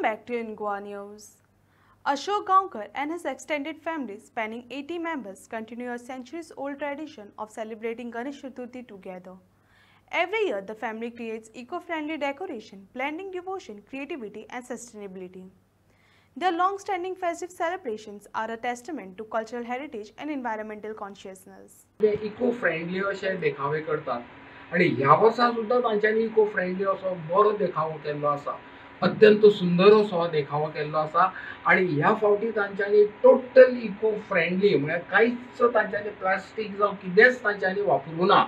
back to Ingwa News. Ashok Gaonkar and his extended family, spanning 80 members, continue a centuries-old tradition of celebrating Ganesh Chaturthi together. Every year, the family creates eco-friendly decoration, blending devotion, creativity, and sustainability. Their long-standing festive celebrations are a testament to cultural heritage and environmental consciousness. Eco friendly असे देखावे करतात आणि ह्या वर्सा सुद्धा तांच्यांनी eco friendly असो बरो देखावो केल्लो आसा. अत्यंत सुंदर असो देखावो केल्लो आसा आणि ह्या फावटी तांच्यांनी टोटल इको-फ्रेंडली म्हणजे कांयच तांच्यांनी प्लास्टीक जावं कितेंच तांच्यांनी वापरूं ना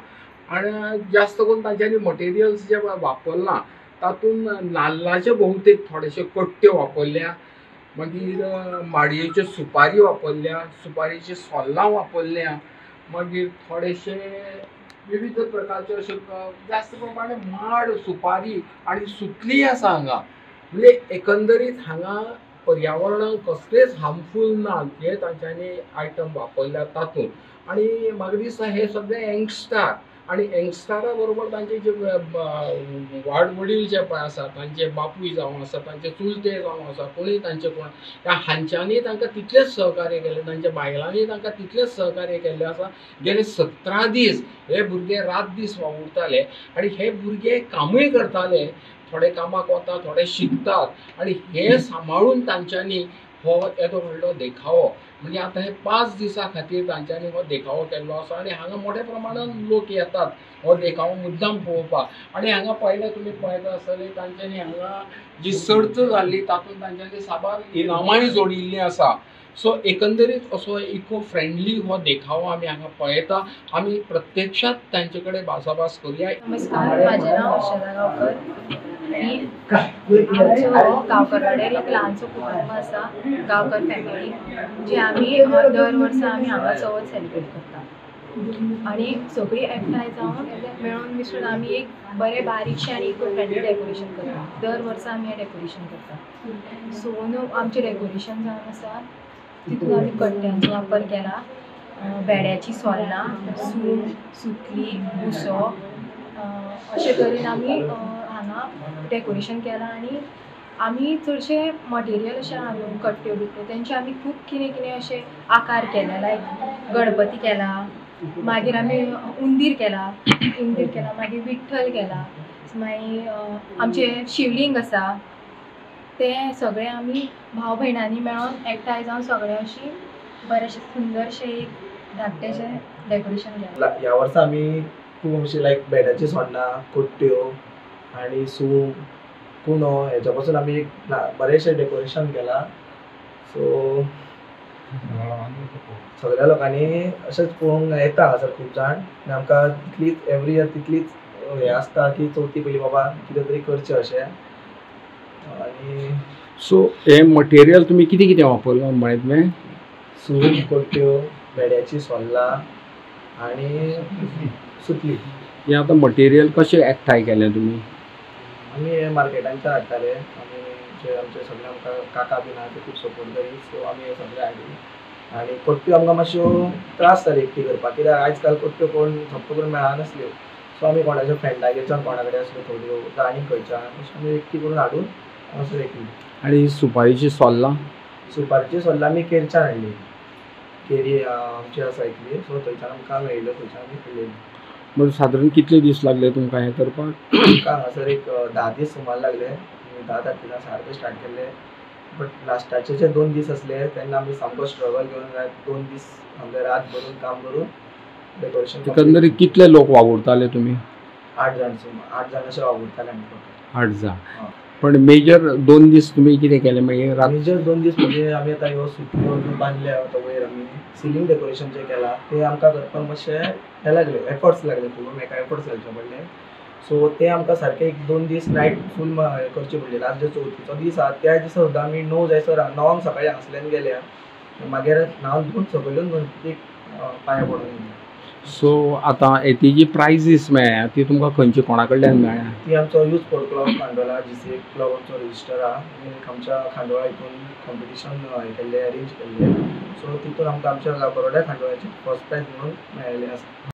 आणि जास्त करून तांच्यांनी मटेरियल्स जे वापरना तातूंत नाल्लाचे बहुतेक थोडेशे कट्ट्यो वापरल्या, मागीर माडयेच्यो सुपारी वापरल्या, सुपारीची सोल्लां वापरल्या, मागीर थोडेशे विविध प्रकारचे अशे जास्त प्रमाणे माड सुपारी आणि सुतली आसा हांगा. म्हणजे एकंदरीत हांगा पर्यावरणाक कसलेच हार्मफूल ना हे तांच्यांनी आयटम वापरल्या तातूंत. आणि म्हाका दिसता हे सगळे यंगस्टर आणि यंगस्टरा बरोबर तांचे जे वाड वडील जे पळय आसा तांचे बापूय जावं आसा, तांचे चुलते जावं आसा, कोणीय तांचे कोण त्या हांच्यांनी तांकां तितलेंच सहकार्य केलें, तांच्या बायलांनी तांकां तितलेंच सहकार्य केल्लें आसा. गेले 17 दीस हे भुरगे रात दीस वावुरताले आणि हे भुरगे कामूय करताले, थोडे कामाक वता, थोडे शिकतात आणि हे सांबाळून तांच्यांनी हो येदो व्हडलो देखावो म्हणजे आता हे 5 दिसां खातीर तांच्यांनी हो देखावो केल्लो आसा आणि हांगा मोठ्या प्रमाणात लोक येतात हो देखावो मुद्दाम पळोवपाक. आणि हांगा पयले तुमी पळयता आसतले तांच्यांनी हांगा जी सर्त जाल्ली तातूंत तांच्यांनी साबार इनामांय जोडिल्लीं आसा. सो एकंदरीत असो इको फ्रेंडली हो देखावो आमी हांगा पळयता. आमी प्रत्यक्षात तांचे कडेन भासाभास करुया. नमस्कार, माझे नाव हर्षदा गांवकर आणि आमचो गांवकरवाड्यार एक ल्हानसो कुटुंब आसा, गांवकर फॅमिली, जी आमी दर वर्सा आमी हांगा चवथ सेलिब्रेट करता आणि सगळीं एकठांय जावन मेळून मिसळून आमी एक बरें बारीकशें आनी इको फ्रेंडली डेकोरेशन करता. दर वर्सा आमी हें डेकोरेशन करता. सो न्हू आमचें डेकोरेशन जावन आसा तितून आमी कट्ट्यांचो वापर केला, भेड्याची सोल्लां, सूप, सुतली, भुसो अशे तरेन आमी हांगा डेकोरेशन केलां. आणि आमी चडशे मटेरियल अशें हाडून कट्ट्यो बिट्ट्यो तेंचे आमी खूब कितें कितें अशे आकार केले, लायक गणपती केला, मागीर आमी उंदीर केला, मागीर विठ्ठल केला, मागीर आमचे शिवलिंग आसा ते सगळे आमी भाव भयणांनी मेळोन एकठांय जावन सगळे अशी बरेशे सुंदरशे एक धाकटेशें डेकोरेशन केलां. ह्या वर्सा आमी खूब अशें लायक बेड्याची सोण्णां, कट्ट्यो आनी सूप, कुणो हेच्या पासून आमी एक बरेंशें डेकोरेशन केलां. सो सगळ्या लोकांनी अशेंच पळोवंक येता हांगासर खूब जाण आनी आमकां तितलीच एवरी इयर तितलीच हें आसता की चवथी पयलीं बाबा कितें तरी करचें अशें. आनी सो हे मटेरियल तुमी कितें कितें वापरलां म्हळें तुवें? सूप, कट्ट्यो, बेड्याची सोल्लां आनी सुतली. हे आतां मटेरियल कशें एकठांय केलें तुमी? आमी हे मार्केटांच्यान हाडटाले आनी जे आमचे सगळे आमकां काका बीन आहा ते खूब सपोर्ट करी. सो आमी हे सगळे हाडली. आनी कट्ट्यो आमकां मातश्यो त्रास जाले एकठी करपाक, कित्याक आयज काल कट्ट्यो कोण झप्प करून मेळनासल्यो. सो आमी कोणाच्या फ्रेंडागेरच्यान कोणा कडेन आसल्यो थोड्यो जावं आनीक खंयच्यान अशें आमी एकठी करून हाडून हांगासर एकली. आणि सुपारीची सोल्लां? सुपारीची सोल्लां आमी केरच्यान हाडली, केरी आमची आसा इतली. सो थंयच्यान आमकां मेळिल्ल्यो, थंयच्यान आमी हाडलेली. म्हणजे सादारण कितले दीस लागले तुमकां हें करपाक? आमकां हांगासर एक 10 दीस सुमार लागले. 10 तारखेला सारके स्टार्ट केल्ले, बट लास्टाचे जे 2 दीस असले तेन्ना आमी सामको स्ट्रगल घेवन 2 दीस आमगे रात भरून काम करून डेकोरेशन. एकंदरीत कितले लोक वावुरताले तुमी? 8 जाण सुमार, 8 जाण अशे वावुरताले आमी टोटल. 8 जाण. पण मेजर 2 दीस तुमी कितें केलें मागीर? मेजर 2 दीस म्हणजे आमी आतां ह्यो सुतल्यो बांदल्या तो वयर आमी सिलींग डेकोरेशन जें केलां तें आमकां करपाक मातशें हें लागलें, एफर्ट्स लागले खूब, म्हाका एफर्ट्स घालचे पडले. सो ते आमकां सारके एक 2 दीस नायट फूल करचे पडले. लास्ट जो चवथीचो दीस आसा त्या दिसा सुद्दां आमी 9 जायसर 9 सकाळीं हांगासल्यान गेल्या, मागीर न्हावन धुवन सकयल्यान गणपतीक पांयां पडून येयले. सो आतां ती जी प्रायजीस मेळ्ळ्या ती तुमकां खंयची कोणा कडल्यान मेळ्ळ्या? ती आमचो youth sport club Khandola GCA club आमचो रजिस्टर आहा आनी आमच्या खांडोळा हितून कॉम्पिटिशन हें केल्लें, अरेंज केल्लें. सो तितून आमकां आमच्या गांवकरवाड्या खांडोळ्याचें फर्स्ट प्रायज म्हणून मेळिल्लें आसा.